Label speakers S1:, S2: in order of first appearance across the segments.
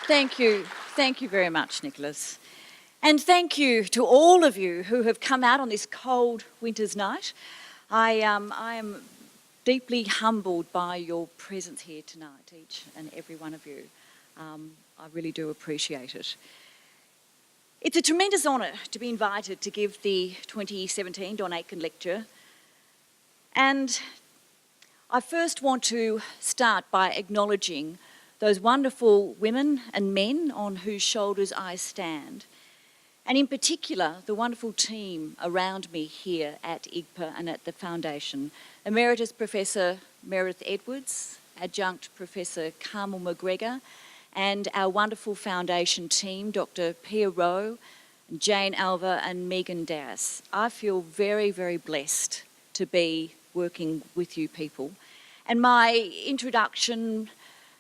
S1: Thank you. Thank you very much, Nicholas. And thank you to all of you who have come out on this cold winter's night. I am deeply humbled by your presence here tonight, each and every one of you. I really do appreciate it. It's a tremendous honour to be invited to give the 2017 Don Aitkin Lecture. And I first want to start by acknowledging those wonderful women and men on whose shoulders I stand, and in particular the wonderful team around me here at IGPA and at the Foundation. Emeritus Professor Meredith Edwards, Adjunct Professor Carmel McGregor, and our wonderful Foundation team, Dr. Pia Rowe, Jane Alva and Megan Das. I feel very, very blessed to be working with you people. And my introduction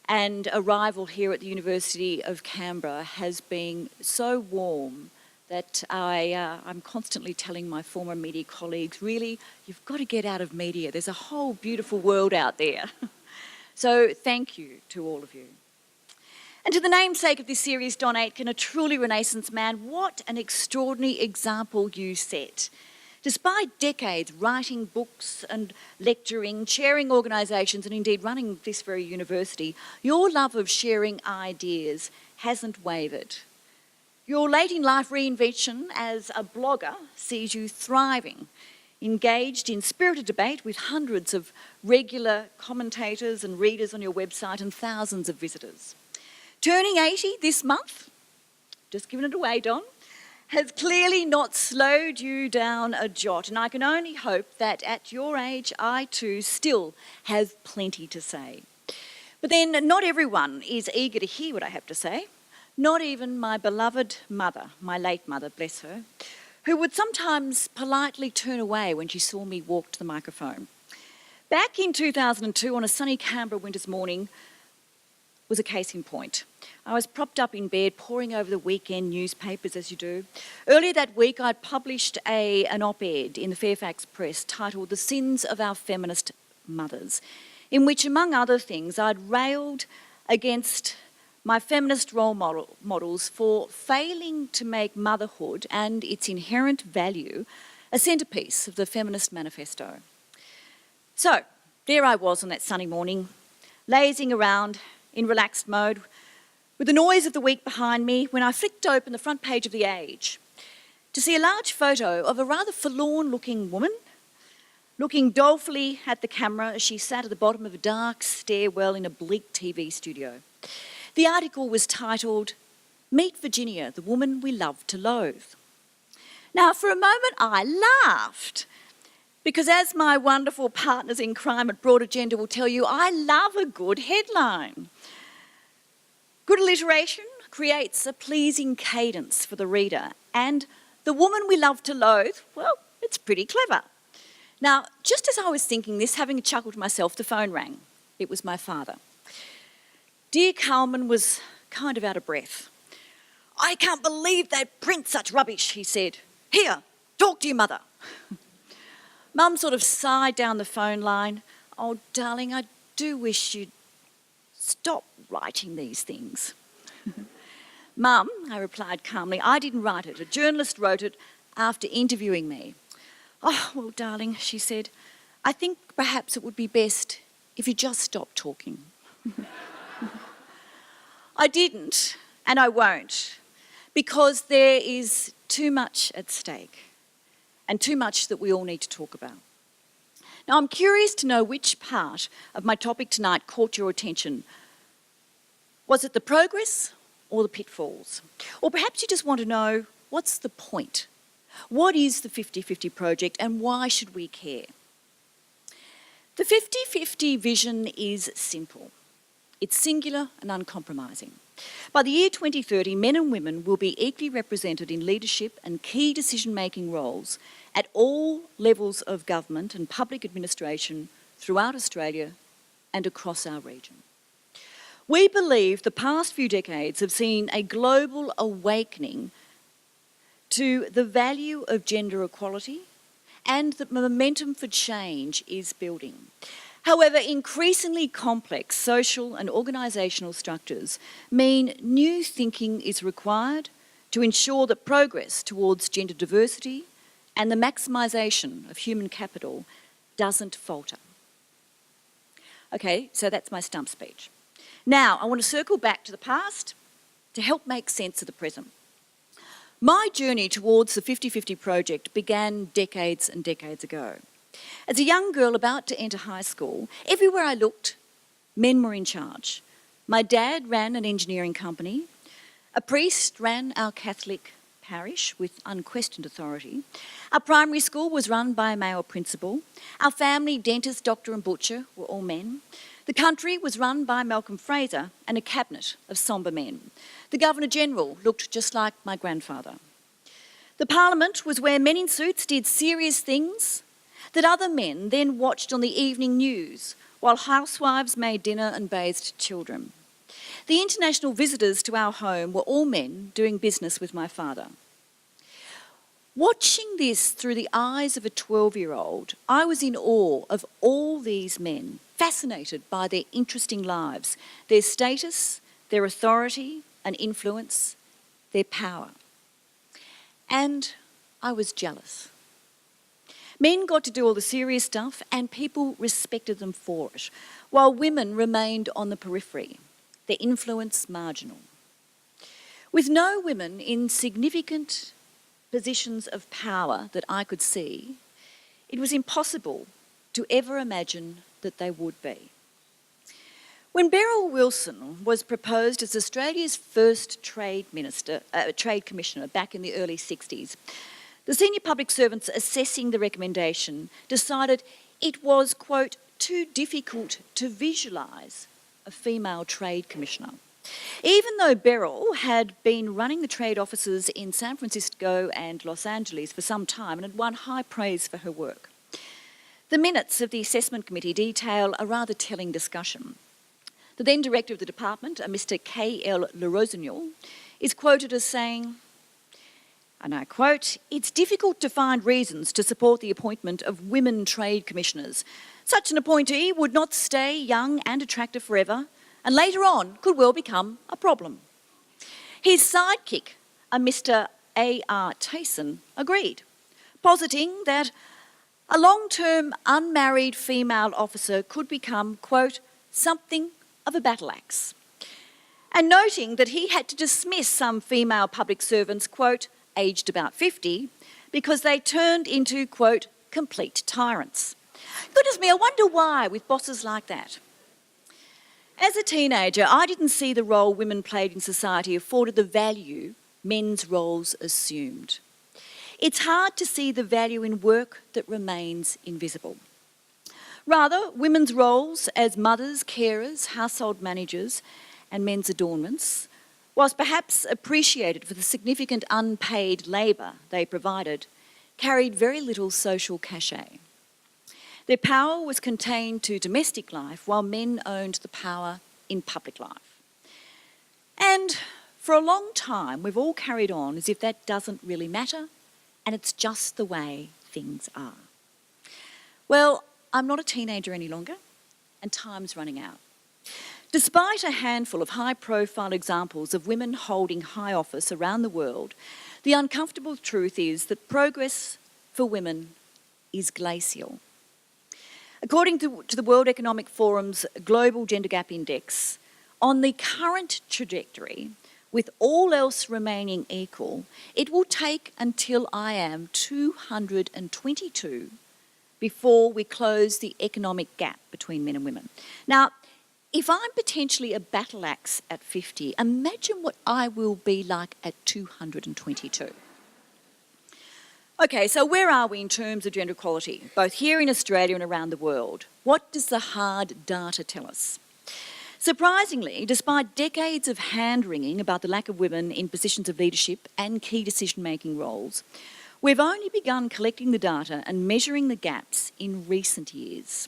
S1: and arrival here at the University of Canberra has been so warm that I'm constantly telling my former media colleagues, really, you've got to get out of media. There's a whole beautiful world out there. So thank you to all of you. And to the namesake of this series, Don Aitkin, a truly Renaissance man, what an extraordinary example you set. Despite decades writing books and lecturing, chairing organisations and indeed running this very university, your love of sharing ideas hasn't wavered. Your late-in-life reinvention as a blogger sees you thriving, engaged in spirited debate with hundreds of regular commentators and readers on your website and thousands of visitors. Turning 80 this month, just giving it away, Don, has clearly not slowed you down a jot, and I can only hope that at your age I too still have plenty to say. But then not everyone is eager to hear what I have to say, not even my beloved mother, my late mother, bless her, who would sometimes politely turn away when she saw me walk to the microphone. Back in 2002, on a sunny Canberra winter's morning, was a case in point. I was propped up in bed, poring over the weekend newspapers, as you do. Earlier that week, I'd published an op-ed in the Fairfax Press titled "The Sins of Our Feminist Mothers," in which, among other things, I'd railed against my feminist role models for failing to make motherhood and its inherent value a centrepiece of the Feminist Manifesto. So, there I was on that sunny morning, lazing around in relaxed mode, with the noise of the week behind me, when I flicked open the front page of The Age to see a large photo of a rather forlorn-looking woman looking dolefully at the camera as she sat at the bottom of a dark stairwell in a bleak TV studio. The article was titled, "Meet Virginia, the Woman We Love to Loathe." Now, for a moment, I laughed, because as my wonderful partners in crime at Broad Agenda will tell you, I love a good headline. Good alliteration creates a pleasing cadence for the reader, and the woman we love to loathe, well, it's pretty clever. Now, just as I was thinking this, having a chuckle to myself, the phone rang. It was my father. Dear Coleman was kind of out of breath. "I can't believe they print such rubbish," he said. "Here, talk to your mother." Mum sort of sighed down the phone line. "Oh, darling, I do wish you'd stop writing these things." "Mum," I replied calmly, "I didn't write it. A journalist wrote it after interviewing me." "Oh, well, darling," she said, "I think perhaps it would be best if you just stopped talking." I didn't, and I won't, because there is too much at stake, and too much that we all need to talk about. Now, I'm curious to know which part of my topic tonight caught your attention. Was it the progress or the pitfalls? Or perhaps you just want to know, what's the point? What is the 50-50 project and why should we care? The 50-50 vision is simple. It's singular and uncompromising. By the year 2030, men and women will be equally represented in leadership and key decision-making roles at all levels of government and public administration throughout Australia and across our region. We believe the past few decades have seen a global awakening to the value of gender equality, and that momentum for change is building. However, increasingly complex social and organisational structures mean new thinking is required to ensure that progress towards gender diversity and the maximisation of human capital doesn't falter. Okay, so that's my stump speech. Now, I want to circle back to the past to help make sense of the present. My journey towards the 50-50 project began decades and decades ago. As a young girl about to enter high school, everywhere I looked, men were in charge. My dad ran an engineering company. A priest ran our Catholic parish with unquestioned authority. Our primary school was run by a male principal. Our family, dentist, doctor and butcher, were all men. The country was run by Malcolm Fraser and a cabinet of sombre men. The Governor-General looked just like my grandfather. The Parliament was where men in suits did serious things that other men then watched on the evening news while housewives made dinner and bathed children. The international visitors to our home were all men doing business with my father. Watching this through the eyes of a 12-year-old, I was in awe of all these men, fascinated by their interesting lives, their status, their authority and influence, their power. And I was jealous. Men got to do all the serious stuff and people respected them for it, while women remained on the periphery, their influence marginal. With no women in significant positions of power that I could see, it was impossible to ever imagine that they would be. When Beryl Wilson was proposed as Australia's first trade commissioner back in the early 60s, the senior public servants assessing the recommendation decided it was, quote, too difficult to visualise a female trade commissioner. Even though Beryl had been running the trade offices in San Francisco and Los Angeles for some time and had won high praise for her work. The minutes of the assessment committee detail a rather telling discussion. The then director of the department, a Mr. K.L. LeRosignol, is quoted as saying, and I quote, "It's difficult to find reasons to support the appointment of women trade commissioners. Such an appointee would not stay young and attractive forever, and later on could well become a problem." His sidekick, a Mr. A.R. Tayson, agreed, positing that a long-term unmarried female officer could become, quote, something of a battle axe, and noting that he had to dismiss some female public servants, quote, aged about 50, because they turned into, quote, complete tyrants. Goodness me, I wonder why with bosses like that. As a teenager, I didn't see the role women played in society afforded the value men's roles assumed. It's hard to see the value in work that remains invisible. Rather, women's roles as mothers, carers, household managers and men's adornments, whilst perhaps appreciated for the significant unpaid labour they provided, carried very little social cachet. Their power was contained to domestic life, while men owned the power in public life. And for a long time, we've all carried on as if that doesn't really matter, and it's just the way things are. Well, I'm not a teenager any longer, and time's running out. Despite a handful of high-profile examples of women holding high office around the world, the uncomfortable truth is that progress for women is glacial. According to the World Economic Forum's Global Gender Gap Index, on the current trajectory, with all else remaining equal, it will take until I am 222 before we close the economic gap between men and women. Now, if I'm potentially a battle axe at 50, imagine what I will be like at 222. Okay, so where are we in terms of gender equality, both here in Australia and around the world? What does the hard data tell us? Surprisingly, despite decades of hand-wringing about the lack of women in positions of leadership and key decision-making roles, we've only begun collecting the data and measuring the gaps in recent years,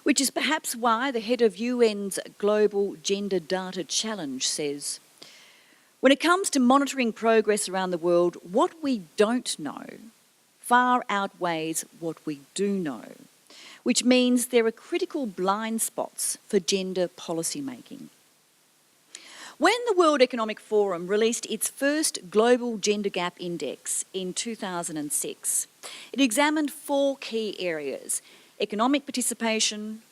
S1: which is perhaps why the head of UN's Global Gender Data Challenge says, when it comes to monitoring progress around the world, what we don't know far outweighs what we do know. which means there are critical blind spots for gender policy making. When the World Economic Forum released its first Global Gender Gap Index in 2006, it examined 4 key areas: economic participation,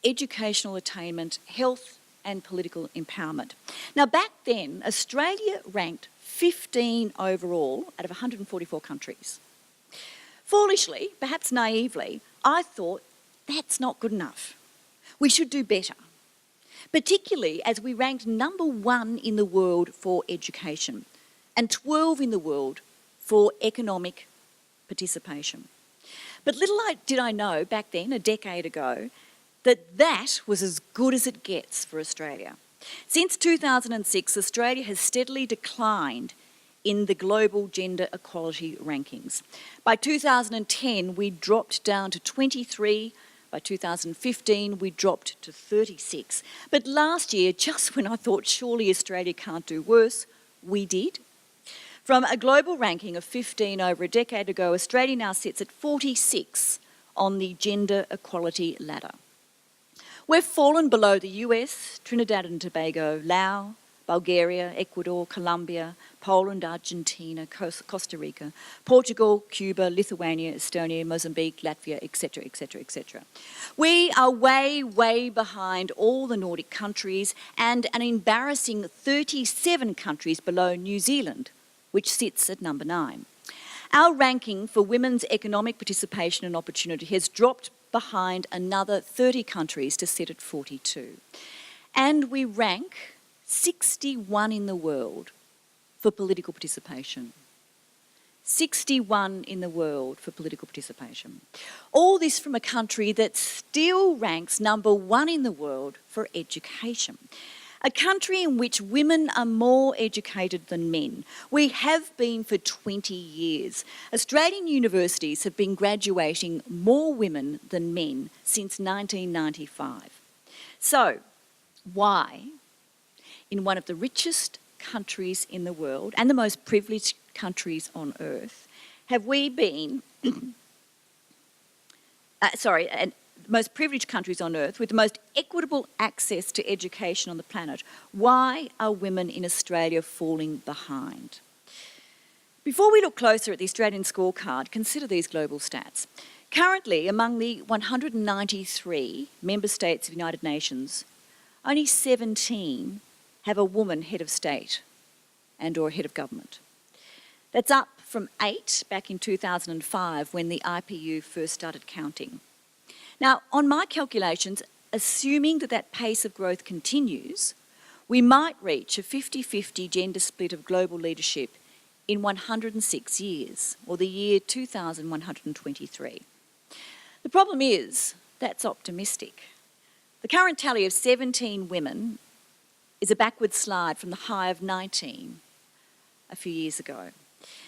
S1: educational attainment, health and political empowerment. Now, back then, Australia ranked 15 overall out of 144 countries. Foolishly, perhaps naively, I thought that's not good enough. We should do better, particularly as we ranked number 1 in the world for education and 12 in the world for economic participation. But little did I know back then, a decade ago, that was as good as it gets for Australia. Since 2006, Australia has steadily declined in the global gender equality rankings. By 2010, we dropped down to 23. By 2015, we dropped to 36. But last year, just when I thought surely Australia can't do worse, we did. From a global ranking of 15 over a decade ago, Australia now sits at 46 on the gender equality ladder. We've fallen below the US, Trinidad and Tobago, Laos, Bulgaria, Ecuador, Colombia, Poland, Argentina, Costa Rica, Portugal, Cuba, Lithuania, Estonia, Mozambique, Latvia, etc., etc., etc. We are way, way behind all the Nordic countries and an embarrassing 37 countries below New Zealand, which sits at number 9. Our ranking for women's economic participation and opportunity has dropped behind another 30 countries to sit at 42. And we rank 61 in the world for political participation. 61 in the world for political participation. All this from a country that still ranks number 1 in the world for education. A country in which women are more educated than men. We have been for 20 years. Australian universities have been graduating more women than men since 1995. So, why, in one of the richest countries in the world and the most privileged countries on earth, have we been, most privileged countries on earth with the most equitable access to education on the planet, why are women in Australia falling behind? Before we look closer at the Australian scorecard, consider these global stats. Currently, among the 193 member states of the United Nations, only 17 have a woman head of state and or head of government. That's up from 8 back in 2005 when the IPU first started counting. Now, on my calculations, assuming that pace of growth continues, we might reach a 50-50 gender split of global leadership in 106 years, or the year 2123. The problem is, that's optimistic. The current tally of 17 women is a backward slide from the high of 19 a few years ago.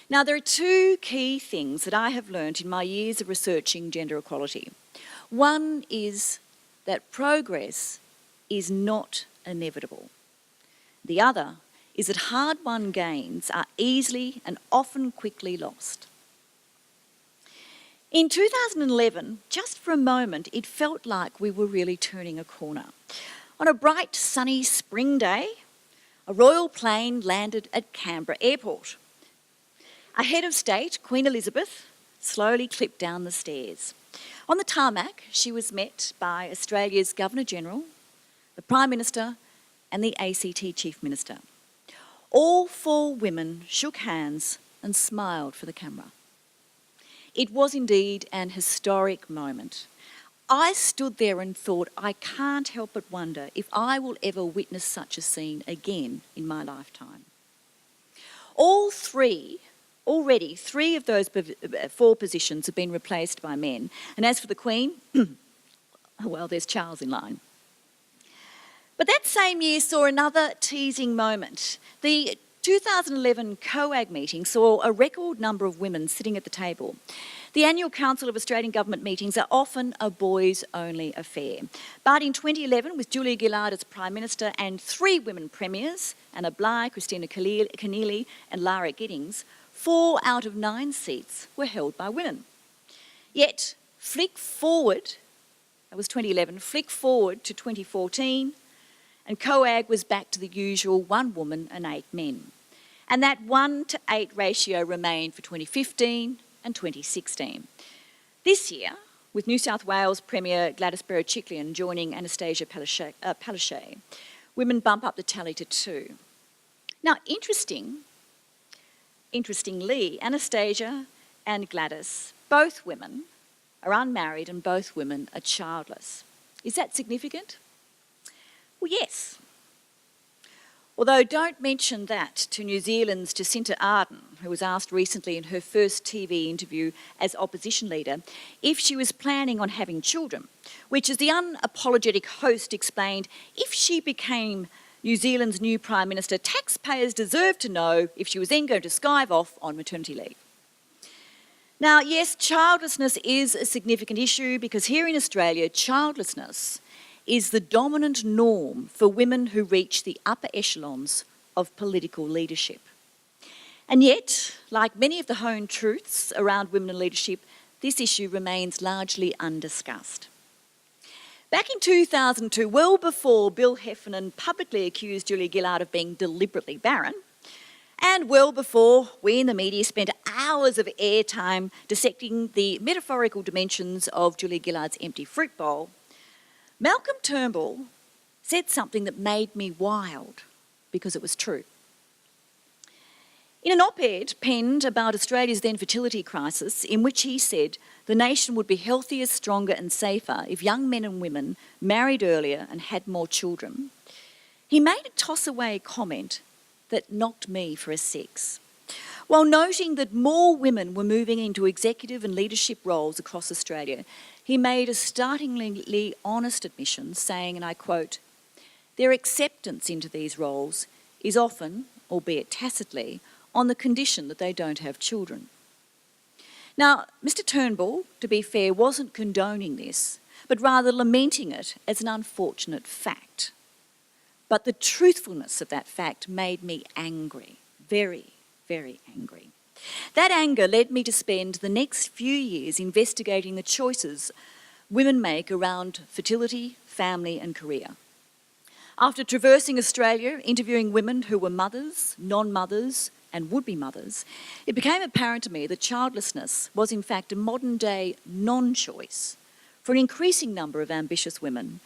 S1: Now, there are 2 key things that I have learned in my years of researching gender equality. One is that progress is not inevitable. The other is that hard-won gains are easily and often quickly lost. In 2011, just for a moment, it felt like we were really turning a corner. On a bright, sunny spring day, a royal plane landed at Canberra Airport. A head of state, Queen Elizabeth, slowly clipped down the stairs. On the tarmac, she was met by Australia's Governor-General, the Prime Minister and the ACT Chief Minister. All 4 women shook hands and smiled for the camera. It was indeed an historic moment. I stood there and thought, I can't help but wonder if I will ever witness such a scene again in my lifetime. Already 3 of those 4 positions have been replaced by men. And as for the Queen, well, there's Charles in line. But that same year saw another teasing moment. The 2011 COAG meeting saw a record number of women sitting at the table. The annual Council of Australian Government meetings are often a boys-only affair. But in 2011, with Julia Gillard as Prime Minister and 3 women premiers, Anna Bligh, Christina Keneally and Lara Giddings, 4 out of 9 seats were held by women. Yet, flick forward that was 2011, flick forward to 2014, and COAG was back to the usual 1 woman and 8 men. And that 1:8 ratio remained for 2015 and 2016. This year, with New South Wales Premier Gladys Berejiklian joining Anastasia Palaszczuk, women bump up the tally to 2. Now, interestingly, Anastasia and Gladys, both women, are unmarried and both women are childless. Is that significant? Well, yes. Although don't mention that to New Zealand's Jacinta Ardern, who was asked recently in her first TV interview as opposition leader if she was planning on having children, which, as the unapologetic host explained, if she became New Zealand's new Prime Minister, taxpayers deserve to know if she was then going to skive off on maternity leave. Now, yes, childlessness is a significant issue because here in Australia, childlessness is the dominant norm for women who reach the upper echelons of political leadership. And yet, like many of the home truths around women in leadership, this issue remains largely undiscussed. Back in 2002, well before Bill Heffernan publicly accused Julia Gillard of being deliberately barren, and well before we in the media spent hours of airtime dissecting the metaphorical dimensions of Julia Gillard's empty fruit bowl, Malcolm Turnbull said something that made me wild because it was true. In an op-ed penned about Australia's then fertility crisis, in which he said the nation would be healthier, stronger and safer if young men and women married earlier and had more children, he made a toss-away comment that knocked me for a six. While noting that more women were moving into executive and leadership roles across Australia, he made a startlingly honest admission saying, and I quote, "Their acceptance into these roles is often, albeit tacitly, on the condition that they don't have children." Now, Mr Turnbull, to be fair, wasn't condoning this, but rather lamenting it as an unfortunate fact. But the truthfulness of that fact made me angry, very, very angry. That anger led me to spend the next few years investigating the choices women make around fertility, family and career. After traversing Australia, interviewing women who were mothers, non-mothers and would-be mothers, it became apparent to me that childlessness was in fact a modern-day non-choice for an increasing number of ambitious women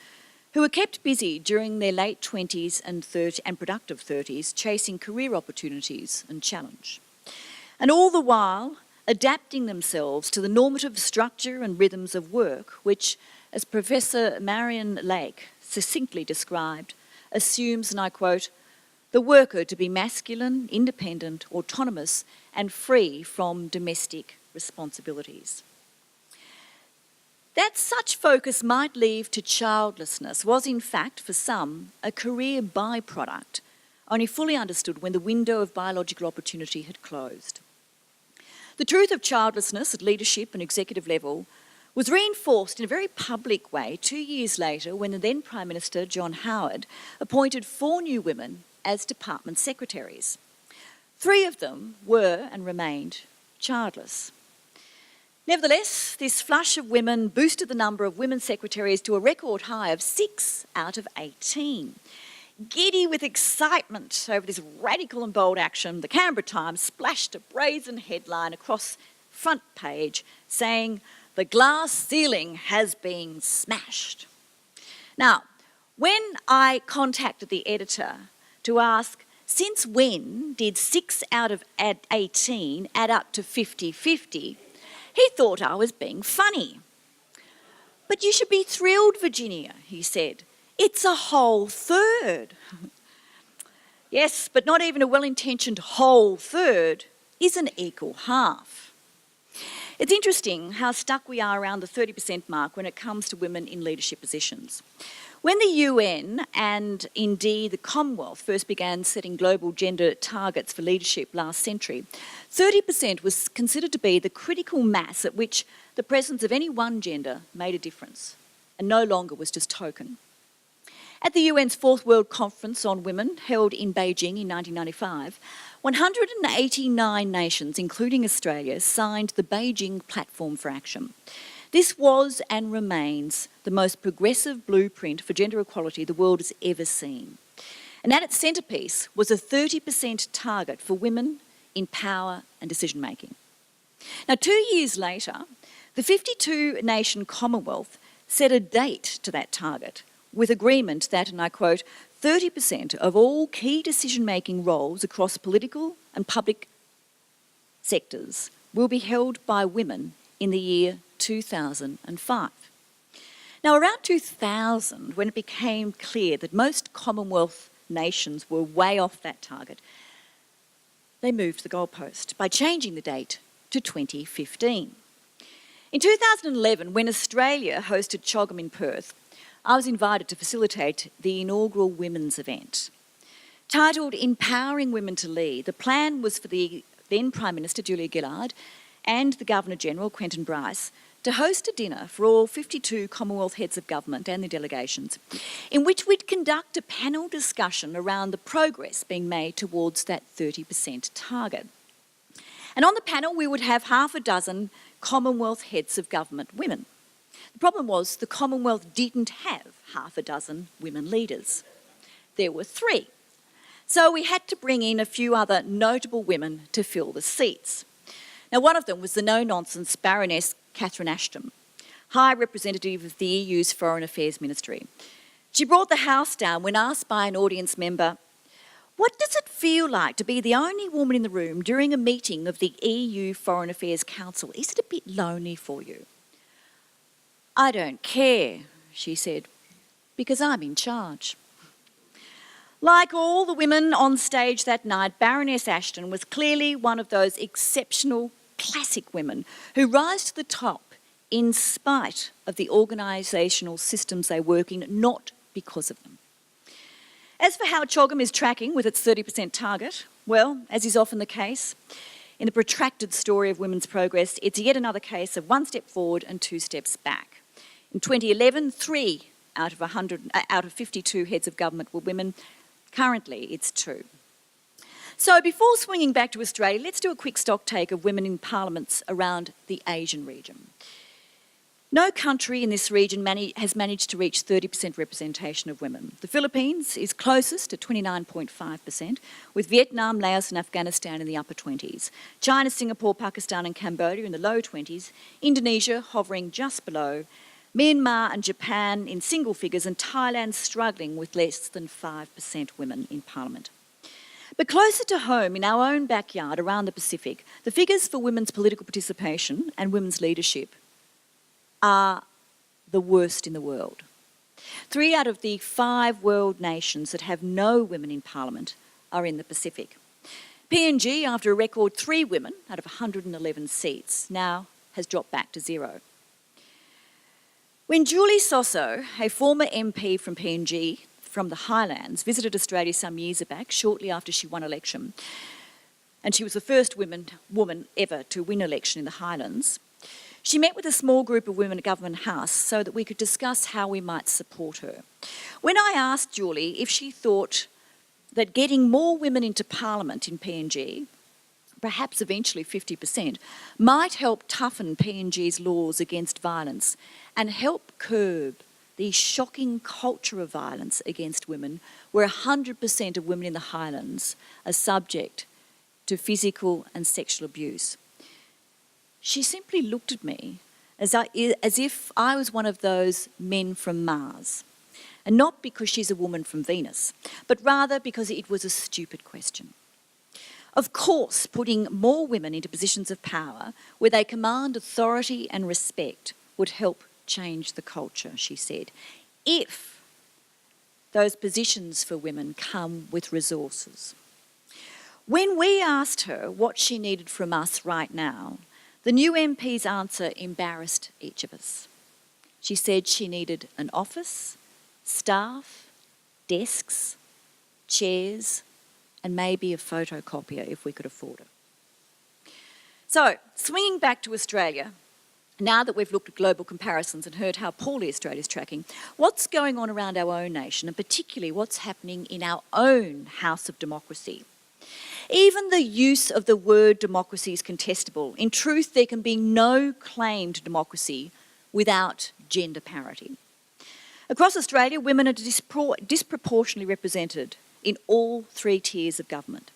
S1: who were kept busy during their late 20s and productive 30s chasing career opportunities and challenge. And all the while adapting themselves to the normative structure and rhythms of work, which, as Professor Marion Lake succinctly described, assumes, and I quote, "the worker to be masculine, independent, autonomous, and free from domestic responsibilities." That such focus might lead to childlessness was in fact, for some, a career byproduct, only fully understood when the window of biological opportunity had closed. The truth of childlessness at leadership and executive level was reinforced in a very public way 2 years later when the then Prime Minister, John Howard, appointed 4 new women as department secretaries. 3 of them were and remained childless. Nevertheless, this flush of women boosted the number of women secretaries to a record high of 6 out of 18. Giddy with excitement over this radical and bold action, the Canberra Times splashed a brazen headline across front page saying, "The glass ceiling has been smashed." Now, when I contacted the editor to ask, since when did 6 out of 18 add up to 50-50, he thought I was being funny. "But you should be thrilled, Virginia," he said. "It's a whole third." Yes, but not even a well-intentioned whole third is an equal half. It's interesting how stuck we are around the 30% mark when it comes to women in leadership positions. When the UN and indeed the Commonwealth first began setting global gender targets for leadership last century, 30% was considered to be the critical mass at which the presence of any one gender made a difference and no longer was just token. At the UN's 4th World Conference on Women, held in Beijing in 1995, 189 nations, including Australia, signed the Beijing Platform for Action. This was and remains the most progressive blueprint for gender equality the world has ever seen. And at its centrepiece was a 30% target for women in power and decision-making. Now, 2 years later, the 52-nation Commonwealth set a date to that target with agreement that, and I quote, 30% of all key decision-making roles across political and public sectors will be held by women in the year 2005. Now, around 2000, when it became clear that most Commonwealth nations were way off that target, they moved the goalpost by changing the date to 2015. In 2011, when Australia hosted CHOGM in Perth, I was invited to facilitate the inaugural women's event. Titled Empowering Women to Lead, the plan was for the then Prime Minister Julia Gillard and the Governor-General Quentin Bryce to host a dinner for all 52 Commonwealth heads of government and their delegations, in which we'd conduct a panel discussion around the progress being made towards that 30% target. And on the panel, we would have half a dozen Commonwealth heads of government women. The problem was the Commonwealth didn't have half a dozen women leaders. There were 3. So we had to bring in a few other notable women to fill the seats. Now, one of them was the no-nonsense Baroness Catherine Ashton, High Representative of the EU's Foreign Affairs Ministry. She brought the house down when asked by an audience member, "What does it feel like to be the only woman in the room during a meeting of the EU Foreign Affairs Council? Is it a bit lonely for you?" "I don't care," she said, "because I'm in charge." Like all the women on stage that night, Baroness Ashton was clearly one of those exceptional classic women who rise to the top in spite of the organisational systems they work in, not because of them. As for how CHOGM is tracking with its 30% target, well, as is often the case, in the protracted story of women's progress, it's yet another case of 1 step forward and 2 steps back. In 2011, 3 out of 52 heads of government were women. Currently, it's 2. So before swinging back to Australia, let's do a quick stock take of women in parliaments around the Asian region. No country in this region has managed to reach 30% representation of women. The Philippines is closest at 29.5%, with Vietnam, Laos and Afghanistan in the upper 20s. China, Singapore, Pakistan and Cambodia in the low 20s. Indonesia hovering just below. Myanmar and Japan in single figures, and Thailand struggling with less than 5% women in parliament. But closer to home, in our own backyard around the Pacific, the figures for women's political participation and women's leadership are the worst in the world. 3 out of the 5 world nations that have no women in parliament are in the Pacific. PNG, after a record 3 women out of 111 seats, now has dropped back to 0. When Julie Soso, a former MP from PNG, from the Highlands, visited Australia some years back, shortly after she won election, and she was the first woman ever to win election in the Highlands, she met with a small group of women at Government House so that we could discuss how we might support her. When I asked Julie if she thought that getting more women into Parliament in PNG, perhaps eventually 50%, might help toughen PNG's laws against violence and help curb the shocking culture of violence against women, where 100% of women in the Highlands are subject to physical and sexual abuse. She simply looked at me as if I was one of those men from Mars, and not because she's a woman from Venus, but rather because it was a stupid question. Of course, putting more women into positions of power where they command authority and respect would help change the culture, she said, if those positions for women come with resources. When we asked her what she needed from us right now, the new MP's answer embarrassed each of us. She said she needed an office, staff, desks, chairs, and maybe a photocopier if we could afford it. So, swinging back to Australia, now that we've looked at global comparisons and heard how poorly Australia's tracking, what's going on around our own nation, and particularly what's happening in our own house of democracy? Even the use of the word democracy is contestable. In truth, there can be no claim to democracy without gender parity. Across Australia, women are disproportionately represented in all three tiers of government.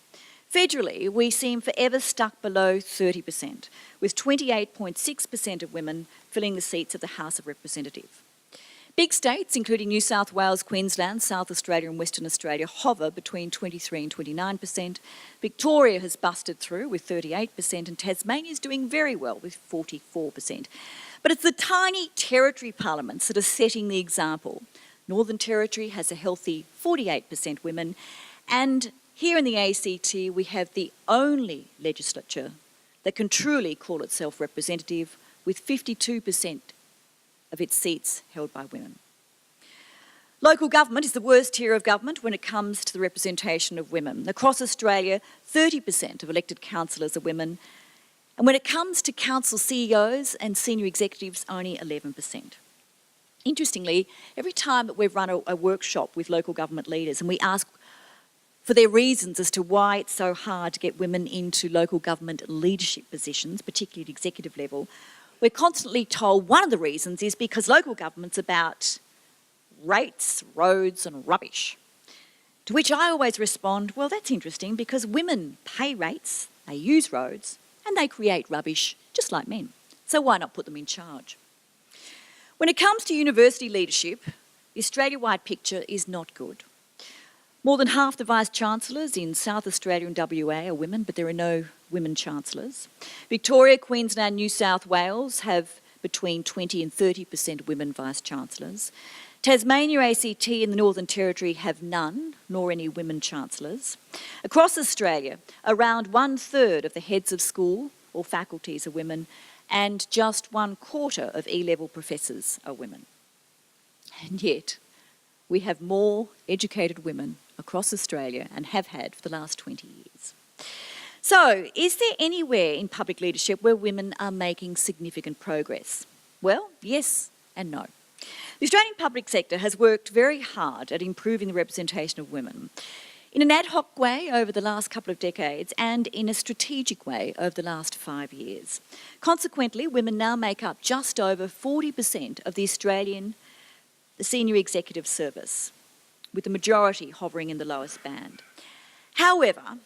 S1: Federally, we seem forever stuck below 30%, with 28.6% of women filling the seats of the House of Representatives. Big states, including New South Wales, Queensland, South Australia and Western Australia, hover between 23 and 29%. Victoria has busted through with 38%, and Tasmania is doing very well with 44%. But it's the tiny territory parliaments that are setting the example. Northern Territory has a healthy 48% women, and here in the ACT we have the only legislature that can truly call itself representative, with 52% of its seats held by women. Local government is the worst tier of government when it comes to the representation of women. Across Australia, 30% of elected councillors are women, and when it comes to council CEOs and senior executives, only 11%. Interestingly, every time that we've run a workshop with local government leaders and we ask for their reasons as to why it's so hard to get women into local government leadership positions, particularly at executive level, we're constantly told one of the reasons is because local government's about rates, roads and rubbish. To which I always respond, well, that's interesting because women pay rates, they use roads and they create rubbish just like men. So why not put them in charge? When it comes to university leadership, the Australia-wide picture is not good. More than half the Vice-Chancellors in South Australia and WA are women, but there are no women Chancellors. Victoria, Queensland, New South Wales have between 20 and 30% women Vice-Chancellors. Tasmania, ACT and the Northern Territory have none, nor any women Chancellors. Across Australia, around 1/3 of the heads of school or faculties are women, and just 1/4 of E-level professors are women. And yet, we have more educated women across Australia and have had for the last 20 years. So, is there anywhere in public leadership where women are making significant progress? Well, yes and no. The Australian public sector has worked very hard at improving the representation of women in an ad hoc way over the last couple of decades and in a strategic way over the last 5 years. Consequently, women now make up just over 40% of the Australian senior executive service, with the majority hovering in the lowest band. However,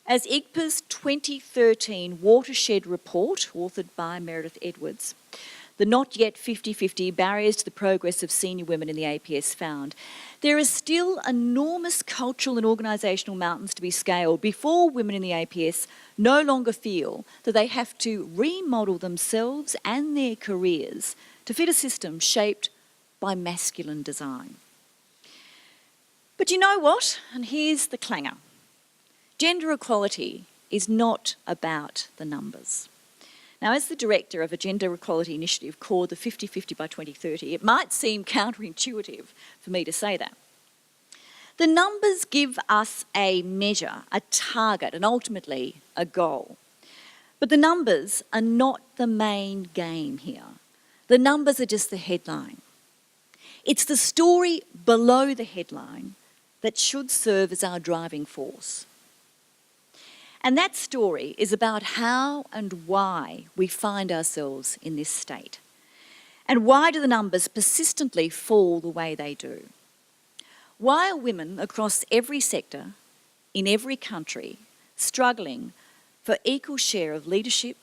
S1: as IGPA's 2013 watershed report, authored by Meredith Edwards, the not yet 50-50 barriers to the progress of senior women in the APS found, there are still enormous cultural and organisational mountains to be scaled before women in the APS no longer feel that they have to remodel themselves and their careers to fit a system shaped by masculine design. But you know what? And here's the clanger. Gender equality is not about the numbers. Now, as the director of a gender equality initiative called the 50-50 by 2030, it might seem counterintuitive for me to say that. The numbers give us a measure, a target, and ultimately a goal. But the numbers are not the main game here. The numbers are just the headline. It's the story below the headline that should serve as our driving force. And that story is about how and why we find ourselves in this state. And why do the numbers persistently fall the way they do? Why are women across every sector, in every country, struggling for equal share of leadership,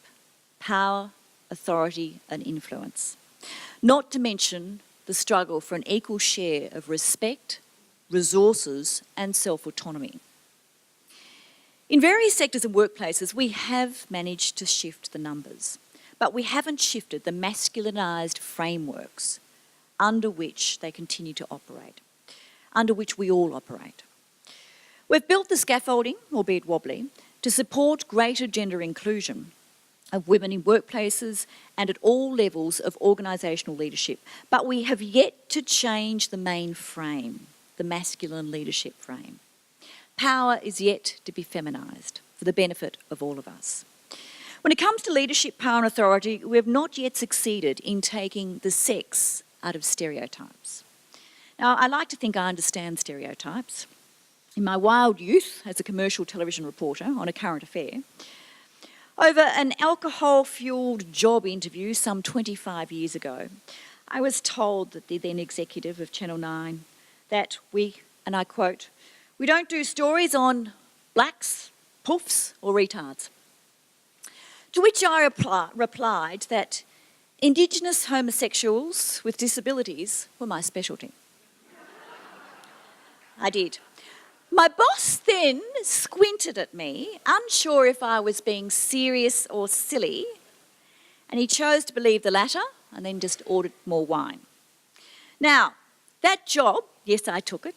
S1: power, authority and influence? Not to mention the struggle for an equal share of respect, resources and self-autonomy. In various sectors and workplaces, we have managed to shift the numbers, but we haven't shifted the masculinised frameworks under which they continue to operate, under which we all operate. We've built the scaffolding, albeit wobbly, to support greater gender inclusion of women in workplaces and at all levels of organisational leadership, but we have yet to change the main frame, the masculine leadership frame. Power is yet to be feminised for the benefit of all of us. When it comes to leadership, power and authority, we have not yet succeeded in taking the sex out of stereotypes. Now, I like to think I understand stereotypes. In my wild youth as a commercial television reporter on A Current Affair, Over an alcohol-fuelled job interview some 25 years ago, I was told that the then executive of Channel 9 that we, and I quote, "We don't do stories on blacks, poofs or retards." To which I replied that Indigenous homosexuals with disabilities were my specialty. I did. My boss then squinted at me, unsure if I was being serious or silly, and he chose to believe the latter and then just ordered more wine. Now, that job, yes, I took it,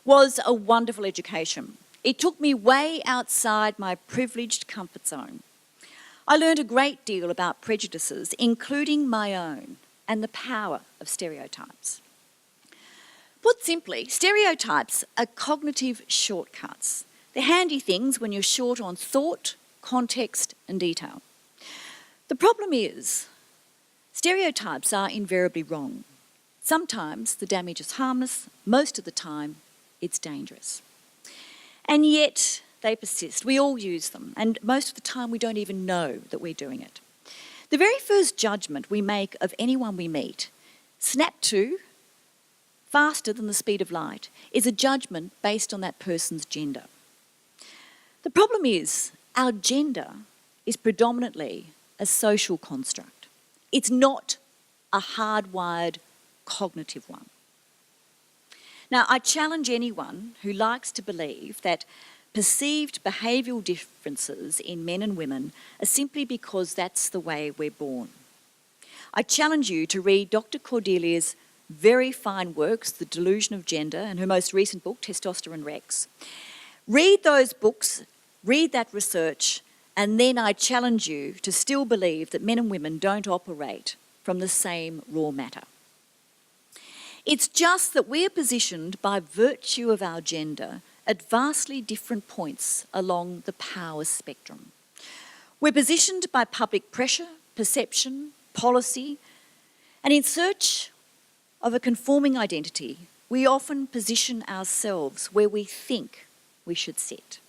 S1: was a wonderful education. It took me way outside my privileged comfort zone. I learned a great deal about prejudices, including my own, and the power of stereotypes. Put simply, stereotypes are cognitive shortcuts. They're handy things when you're short on thought, context and detail. The problem is, stereotypes are invariably wrong. Sometimes the damage is harmless, most of the time it's dangerous. And yet they persist. We all use them, and most of the time we don't even know that we're doing it. The very first judgment we make of anyone we meet, snap to, faster than the speed of light, is a judgment based on that person's gender. The problem is, our gender is predominantly a social construct. It's not a hardwired cognitive one. Now, I challenge anyone who likes to believe that perceived behavioural differences in men and women are simply because that's the way we're born. I challenge you to read Dr. Cordelia's very fine works, The Delusion of Gender, and her most recent book, Testosterone Rex. Read those books, read that research, and then I challenge you to still believe that men and women don't operate from the same raw matter. It's just that we're positioned by virtue of our gender at vastly different points along the power spectrum. We're positioned by public pressure, perception, policy, and in search of a conforming identity, we often position ourselves where we think we should sit.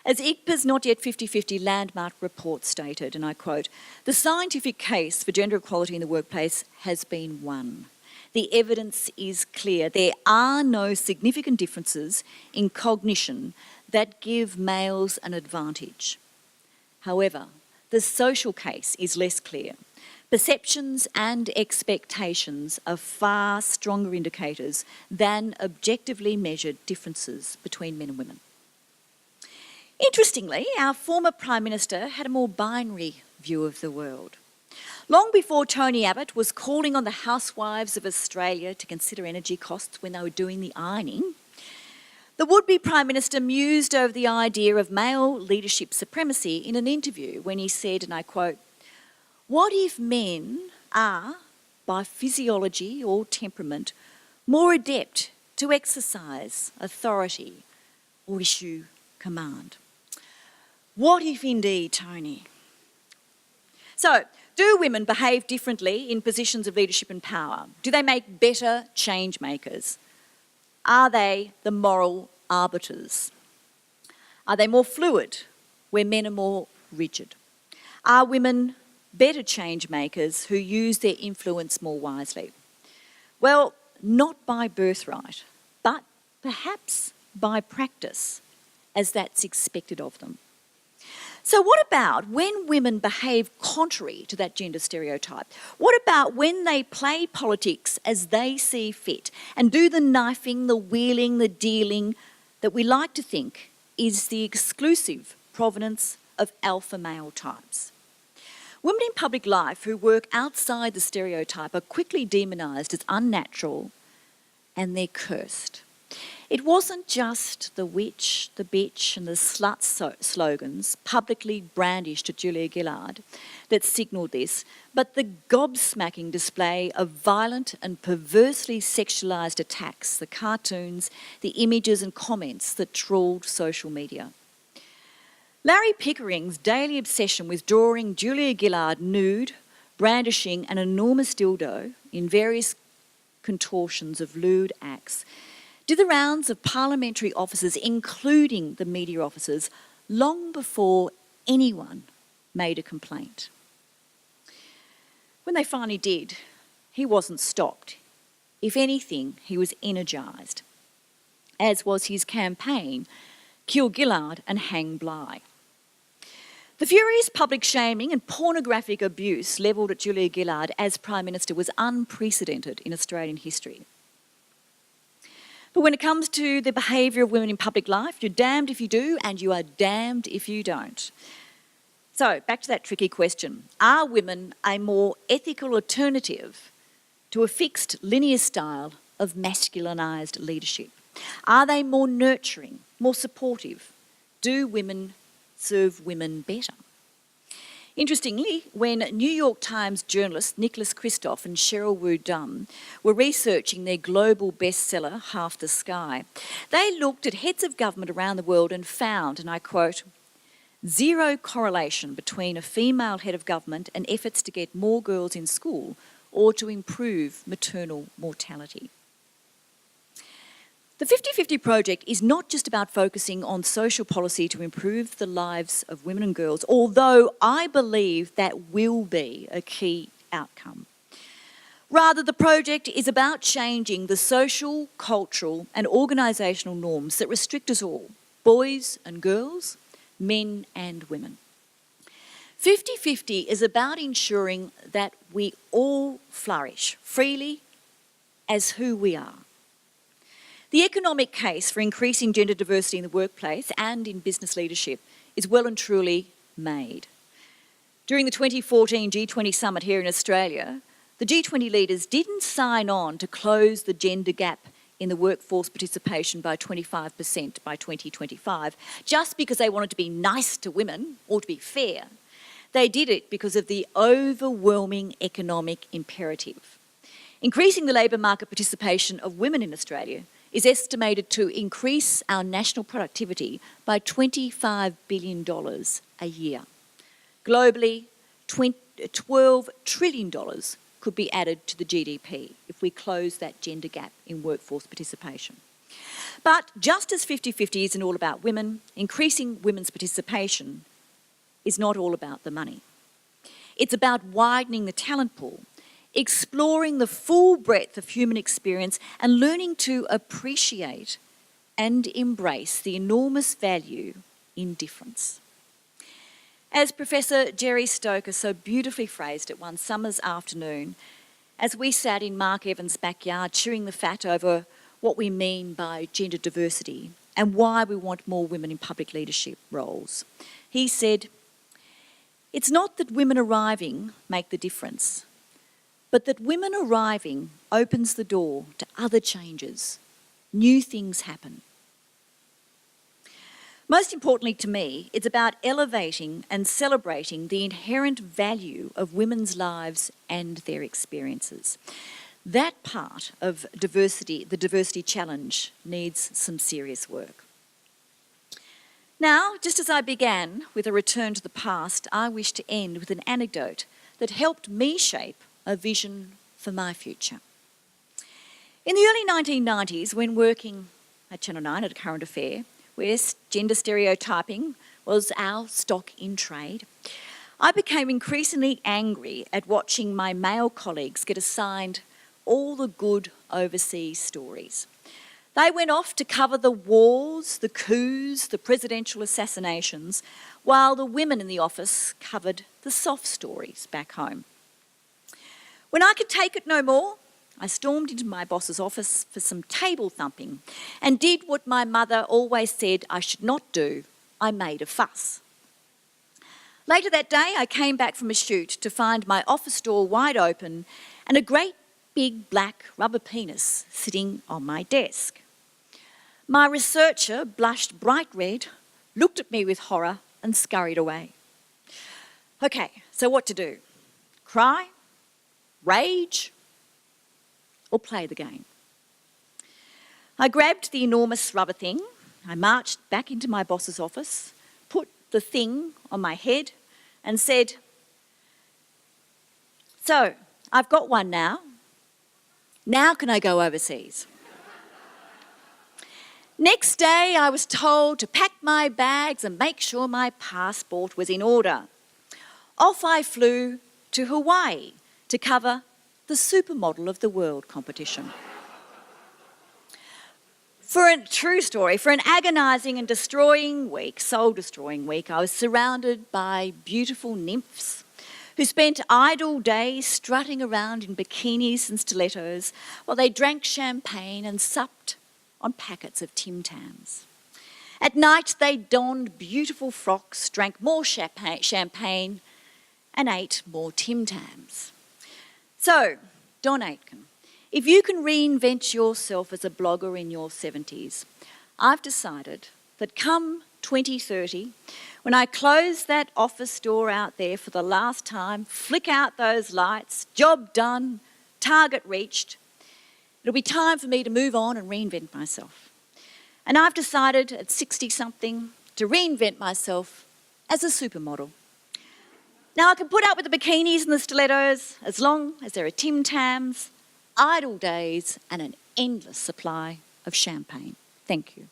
S1: As IGPA's not yet 50-50 landmark report stated, and I quote, "The scientific case for gender equality in the workplace has been won. The evidence is clear. There are no significant differences in cognition that give males an advantage. However, the social case is less clear. Perceptions and expectations are far stronger indicators than objectively measured differences between men and women." Interestingly, our former Prime Minister had a more binary view of the world. Long before Tony Abbott was calling on the housewives of Australia to consider energy costs when they were doing the ironing, the would-be Prime Minister mused over the idea of male leadership supremacy in an interview when he said, and I quote, "What if men are, by physiology or temperament, more adept to exercise authority or issue command?" What if indeed, Tony? So, do women behave differently in positions of leadership and power? Do they make better change makers? Are they the moral arbiters? Are they more fluid, where men are more rigid? Are women better change makers who use their influence more wisely? Well, not by birthright, but perhaps by practice, as that's expected of them. So what about when women behave contrary to that gender stereotype? What about when they play politics as they see fit and do the knifing, the wheeling, the dealing that we like to think is the exclusive provenance of alpha male types? Women in public life who work outside the stereotype are quickly demonised as unnatural, and they're cursed. It wasn't just the witch, the bitch and the slut slogans publicly brandished at Julia Gillard that signalled this, but the gobsmacking display of violent and perversely sexualised attacks, the cartoons, the images and comments that trawled social media. Larry Pickering's daily obsession with drawing Julia Gillard nude, brandishing an enormous dildo in various contortions of lewd acts did the rounds of parliamentary offices, including the media offices, long before anyone made a complaint. When they finally did, he wasn't stopped. If anything, he was energised, as was his campaign, Kill Gillard and Hang Bligh. The furious public shaming and pornographic abuse levelled at Julia Gillard as Prime Minister was unprecedented in Australian history. But when it comes to the behaviour of women in public life, you're damned if you do and you are damned if you don't. So, back to that tricky question. Are women a more ethical alternative to a fixed linear style of masculinised leadership? Are they more nurturing, more supportive? Do women serve women better? Interestingly, when New York Times journalists Nicholas Kristof and Sheryl Wu-Dunn were researching their global bestseller, Half the Sky, they looked at heads of government around the world and found, and I quote, "zero correlation between a female head of government and efforts to get more girls in school or to improve maternal mortality." The 50-50 project is not just about focusing on social policy to improve the lives of women and girls, although I believe that will be a key outcome. Rather, the project is about changing the social, cultural and organisational norms that restrict us all, boys and girls, men and women. 50-50 is about ensuring that we all flourish freely as who we are. The economic case for increasing gender diversity in the workplace and in business leadership is well and truly made. During the 2014 G20 summit here in Australia, the G20 leaders didn't sign on to close the gender gap in the workforce participation by 25% by 2025, just because they wanted to be nice to women or to be fair. They did it because of the overwhelming economic imperative. Increasing the labour market participation of women in Australia is estimated to increase our national productivity by $25 billion a year. Globally, $12 trillion could be added to the GDP if we close that gender gap in workforce participation. But just as 50-50 isn't all about women, increasing women's participation is not all about the money. It's about widening the talent pool, exploring the full breadth of human experience and learning to appreciate and embrace the enormous value in difference. As Professor Jerry Stoker so beautifully phrased it one summer's afternoon, as we sat in Mark Evans' backyard chewing the fat over what we mean by gender diversity and why we want more women in public leadership roles, he said, "It's not that women arriving make the difference, but that women arriving opens the door to other changes. New things happen." Most importantly to me, it's about elevating and celebrating the inherent value of women's lives and their experiences. That part of diversity, the diversity challenge, needs some serious work. Now, just as I began with a return to the past, I wish to end with an anecdote that helped me shape a vision for my future. In the early 1990s, when working at Channel 9 at a current affair, where gender stereotyping was our stock in trade, I became increasingly angry at watching my male colleagues get assigned all the good overseas stories. They went off to cover the wars, the coups, the presidential assassinations, while the women in the office covered the soft stories back home. When I could take it no more, I stormed into my boss's office for some table thumping and did what my mother always said I should not do. I made a fuss. Later that day, I came back from a shoot to find my office door wide open and a great big black rubber penis sitting on my desk. My researcher blushed bright red, looked at me with horror and scurried away. Okay, so what to do? Cry? Rage? Or play the game? I grabbed the enormous rubber thing. I marched back into my boss's office, put the thing on my head and said, "So, I've got one now. Now can I go overseas?" Next day, I was told to pack my bags and make sure my passport was in order. Off I flew to Hawaii to cover the Supermodel of the World competition. For a true story, for an agonising and destroying week, soul-destroying week, I was surrounded by beautiful nymphs who spent idle days strutting around in bikinis and stilettos while they drank champagne and supped on packets of Tams. At night, they donned beautiful frocks, drank more champagne and ate more Tams. So, Don Aitkin, if you can reinvent yourself as a blogger in your 70s, I've decided that come 2030, when I close that office door out there for the last time, flick out those lights, job done, target reached, it'll be time for me to move on and reinvent myself. And I've decided at 60-something to reinvent myself as a supermodel. Now, I can put up with the bikinis and the stilettos as long as there are Tams, idle days and an endless supply of champagne. Thank you.